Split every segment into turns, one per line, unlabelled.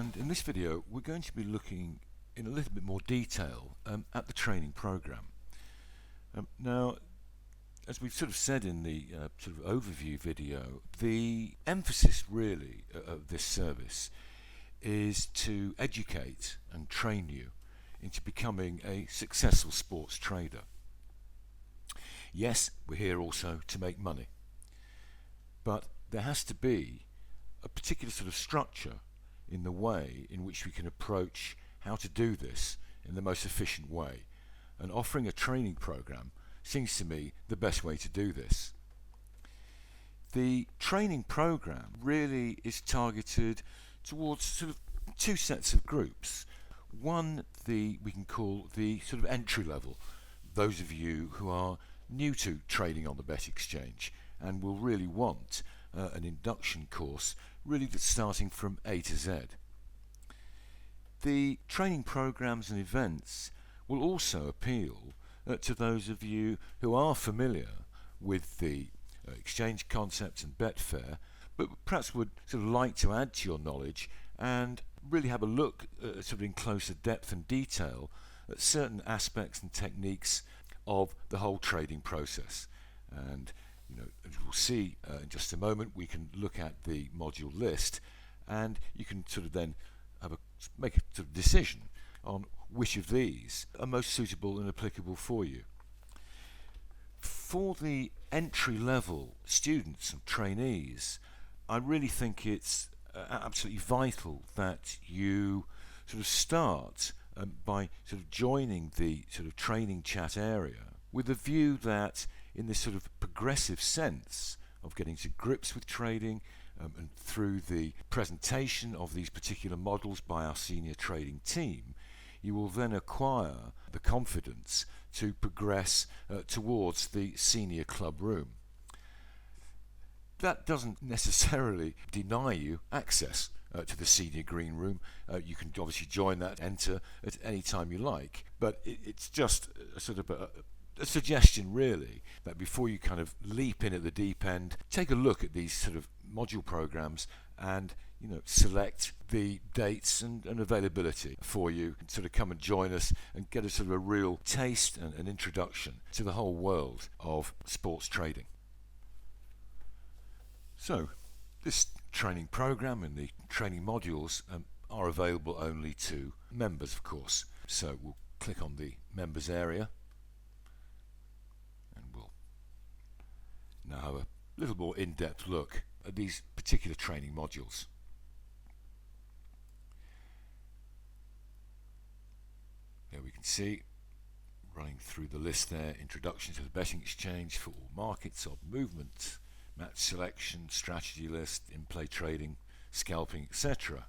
and in this video we're going to be looking in a little bit more detail at the training program. Now, as we've sort of said in the sort of overview video, the emphasis really of this service is to educate and train you into becoming a successful sports trader. Yes, we're here also to make money, but there has to be a particular sort of structure in the way in which we can approach how to do this in the most efficient way, and offering a training program seems to me the best way to do this. The training program really is targeted towards sort of two sets of groups. One, we can call the sort of entry level, those of you who are new to trading on the bet exchange and will really want an induction course really that's starting from A to Z. The training programs and events will also appeal to those of you who are familiar with the exchange concepts and Betfair, but perhaps would sort of like to add to your knowledge and really have a look sort of in closer depth and detail at certain aspects and techniques of the whole trading process. And as we'll see in just a moment, we can look at the module list, and you can sort of then make a sort of decision on which of these are most suitable and applicable for you. For the entry-level students and trainees, I really think it's absolutely vital that you sort of start by sort of joining the sort of training chat area with a view that in this sort of progressive sense of getting to grips with trading and through the presentation of these particular models by our senior trading team, you will then acquire the confidence to progress towards the senior club room. That doesn't necessarily deny you access to the senior green room. You can obviously join that, enter at any time you like, but it's just a sort of a suggestion really that before you kind of leap in at the deep end, take a look at these sort of module programs and select the dates and availability for you, and sort of come and join us and get a sort of a real taste and an introduction to the whole world of sports trading. So this training program and the training modules are available only to members, of course. So we'll click on the members area and we'll now have a little more in-depth look at these particular training modules. There we can see, running through the list there, introduction to the betting exchange for all markets of movement, match selection, strategy list, in-play trading, scalping, etc.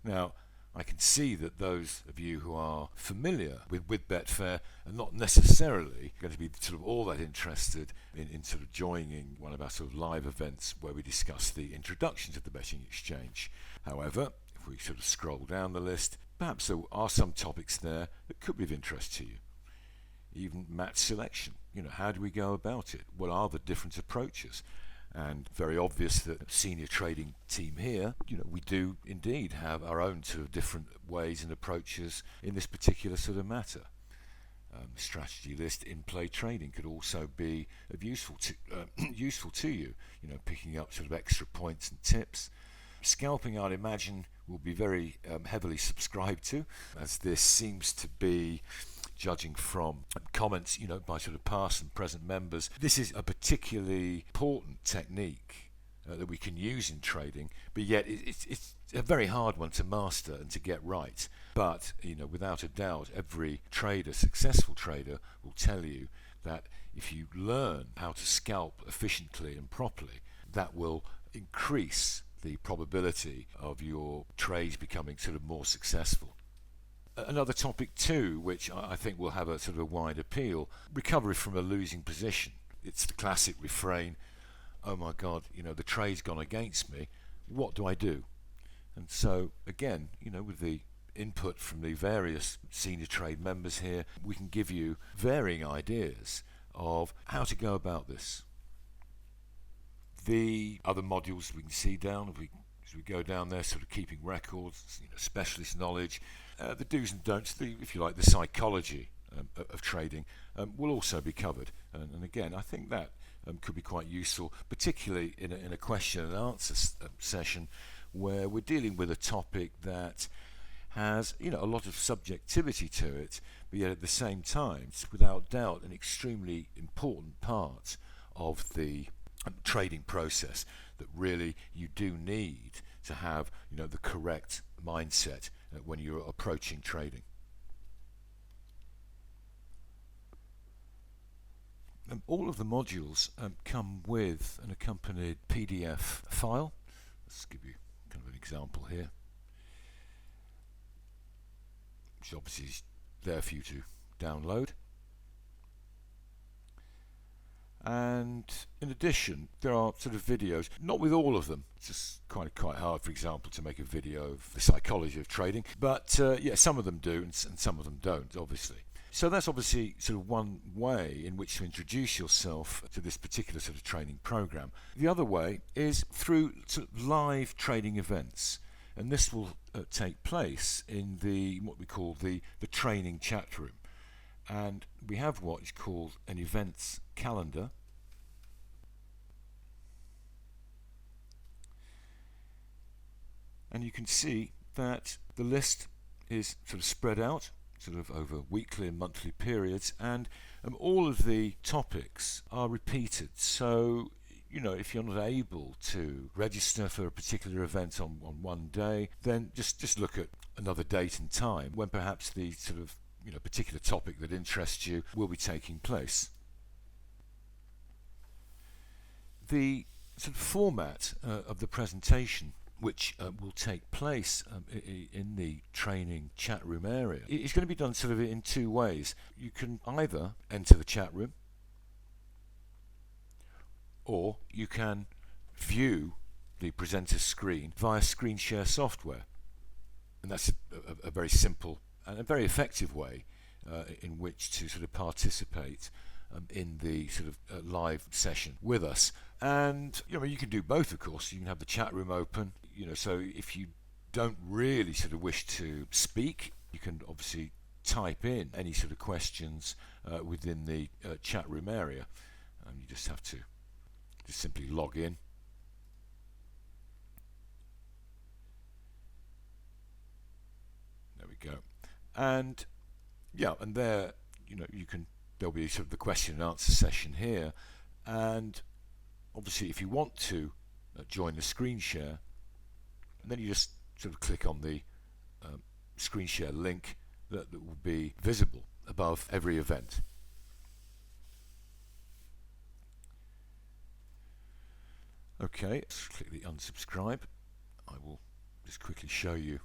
Now, I can see that those of you who are familiar with Betfair are not necessarily going to be sort of all that interested in sort of joining one of our sort of live events where we discuss the introduction to the betting exchange. However, if we sort of scroll down the list, perhaps there are some topics there that could be of interest to you. Even match selection, how do we go about it? What are the different approaches? And very obvious that senior trading team here, we do indeed have our own sort of different ways and approaches in this particular sort of matter. Strategy list, in-play trading could also be of useful to you, picking up sort of extra points and tips. Scalping, I'd imagine, will be very heavily subscribed to, as this seems to be, judging from comments by sort of past and present members, this is a particularly important technique that we can use in trading, but yet it's a very hard one to master and to get right. But without a doubt, every trader, successful trader, will tell you that if you learn how to scalp efficiently and properly, that will increase the probability of your trades becoming sort of more successful. Another topic too, which I think will have a sort of a wide appeal, recovery from a losing position. It's the classic refrain, oh my God, the trade's gone against me, what do I do? And so again, with the input from the various senior trade members here, we can give you varying ideas of how to go about this. The other modules we can see down, if we As we go down there, sort of keeping records, specialist knowledge, the do's and don'ts, if you like, the psychology of trading will also be covered. And again, I think that could be quite useful, particularly in a question and answer session where we're dealing with a topic that has a lot of subjectivity to it, but yet at the same time it's without doubt an extremely important part of the trading process that really you do need to have the correct mindset when you're approaching trading. All of the modules come with an accompanied PDF file. Let's give you kind of an example here, which obviously is there for you to download. And in addition, there are sort of videos, not with all of them. It's just quite hard, for example, to make a video of the psychology of trading. But yeah, some of them do and some of them don't, obviously. So that's obviously sort of one way in which to introduce yourself to this particular sort of training program. The other way is through sort of live trading events. And this will take place in what we call the training chat room. And we have what is called an events calendar. And you can see that the list is sort of spread out sort of over weekly and monthly periods, and all of the topics are repeated. So if you're not able to register for a particular event on one day, then just look at another date and time when perhaps the sort of particular topic that interests you will be taking place. The sort of format of the presentation, which will take place in the training chat room area, is going to be done sort of in two ways. You can either enter the chat room, or you can view the presenter's screen via screen share software. And that's a very simple and a very effective way in which to sort of participate in the sort of live session with us. And you can do both, of course. You can have the chat room open, so if you don't really sort of wish to speak, you can obviously type in any sort of questions within the chat room area, and you just have to simply log in. There we go. And yeah, and there there'll be sort of the question and answer session here, and obviously if you want to join the screen share, and then you just sort of click on the screen share link that will be visible above every event. Okay, let's click the unsubscribe. I will just quickly show you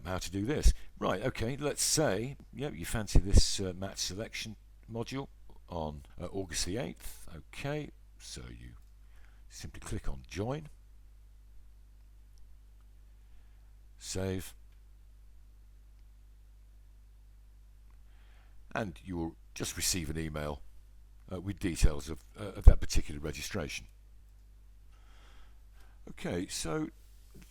how to do this. Right, okay, let's say you fancy this match selection module on August the 8th. Okay, so you simply click on join, save, and you will just receive an email with details of that particular registration. Okay, so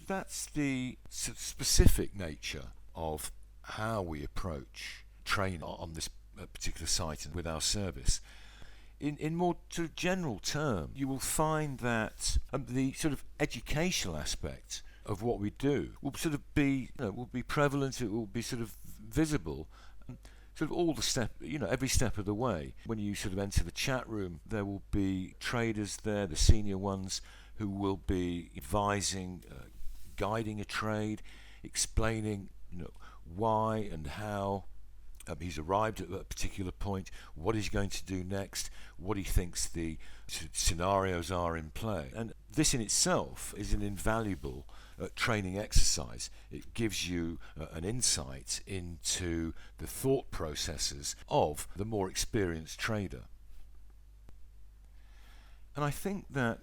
that's the specific nature of how we approach training on this particular site and with our service. In more sort of general terms, you will find that the sort of educational aspect of what we do will sort of be will be prevalent. It will be sort of visible, sort of all the step, every step of the way. When you sort of enter the chat room, there will be traders there, the senior ones, who will be advising, guiding a trade, explaining why and how he's arrived at a particular point, what he's going to do next, what he thinks the scenarios are in play. And this in itself is an invaluable training exercise. It gives you an insight into the thought processes of the more experienced trader. And I think that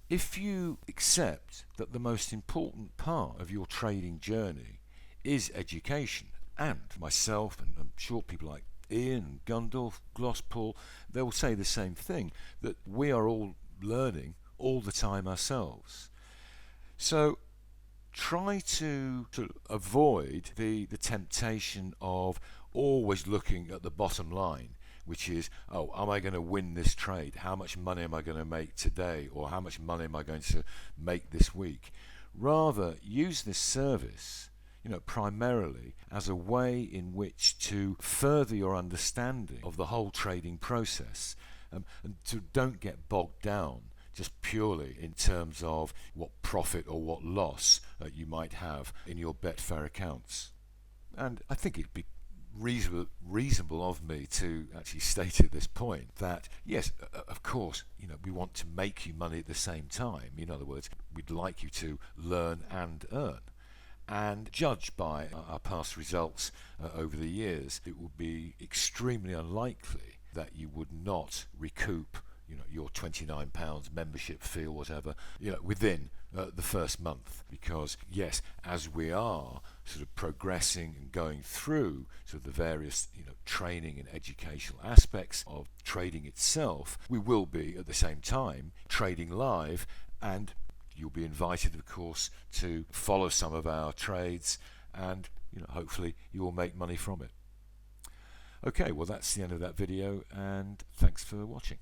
if you accept that the most important part of your trading journey is education, and myself, and I'm sure people like Ian and Gundolf, Gloss Paul, they will say the same thing, that we are all learning all the time ourselves. So try to avoid the temptation of always looking at the bottom line, which is, oh, am I going to win this trade? How much money am I going to make today? Or how much money am I going to make this week? Rather, use this service, primarily as a way in which to further your understanding of the whole trading process, and to don't get bogged down just purely in terms of what profit or what loss you might have in your Betfair accounts. And I think it'd be reasonable of me to actually state at this point that yes, of course, we want to make you money at the same time. In other words, we'd like you to learn and earn. And judged by our past results over the years, it would be extremely unlikely that you would not recoup your £29 membership fee or whatever, within the first month. Because yes, as we are sort of progressing and going through sort of the various training and educational aspects of trading itself, we will be at the same time trading live, and you'll be invited, of course, to follow some of our trades, and hopefully you will make money from it. Okay, well, that's the end of that video, and thanks for watching.